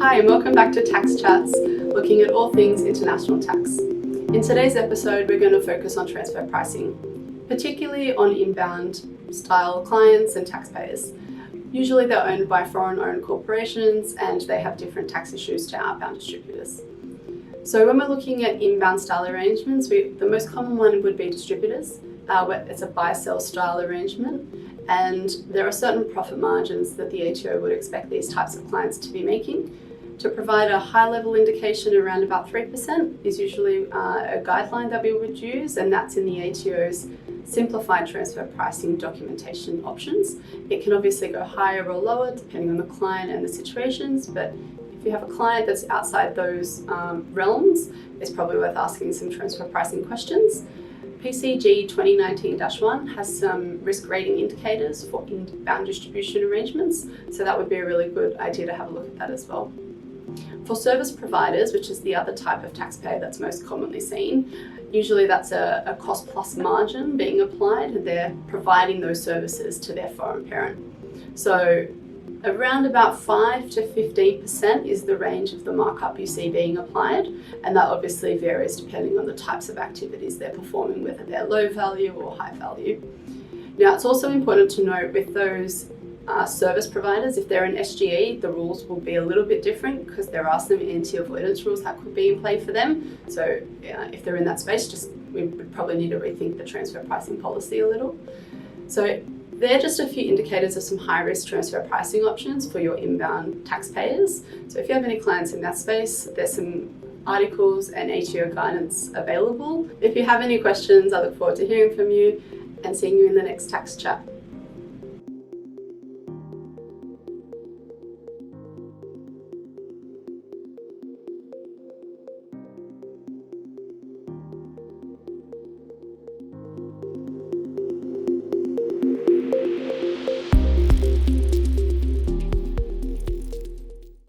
Hi and welcome back to Tax Chats, looking at all things international tax. In today's episode, we're going to focus on transfer pricing, particularly on inbound style clients and taxpayers. Usually they're owned by foreign-owned corporations and they have different tax issues to outbound distributors. So when we're looking at inbound style arrangements, the most common one would be distributors. Where it's a buy-sell style arrangement, and there are certain profit margins that the ATO would expect these types of clients to be making. To provide a high-level indication, around about 3% is usually a guideline that we would use, and that's in the ATO's simplified transfer pricing documentation options. It can obviously go higher or lower depending on the client and the situations, but if you have a client that's outside those realms, it's probably worth asking some transfer pricing questions. PCG 2019-1 has some risk rating indicators for inbound distribution arrangements, so that would be a really good idea to have a look at that as well. For service providers, which is the other type of taxpayer that's most commonly seen, usually that's a cost plus margin being applied, and they're providing those services to their foreign parent. So around about 5 to 15% is the range of the markup you see being applied, and that obviously varies depending on the types of activities they're performing, whether they're low value or high value. Now, it's also important to note with those service providers, if they're an SGE, the rules will be a little bit different because there are some anti-avoidance rules that could be in play for them. So if they're in that space, we would probably need to rethink the transfer pricing policy a little. So they're just a few indicators of some high-risk transfer pricing options for your inbound taxpayers. So if you have any clients in that space, there's some articles and ATO guidance available. If you have any questions, I look forward to hearing from you and seeing you in the next tax chat.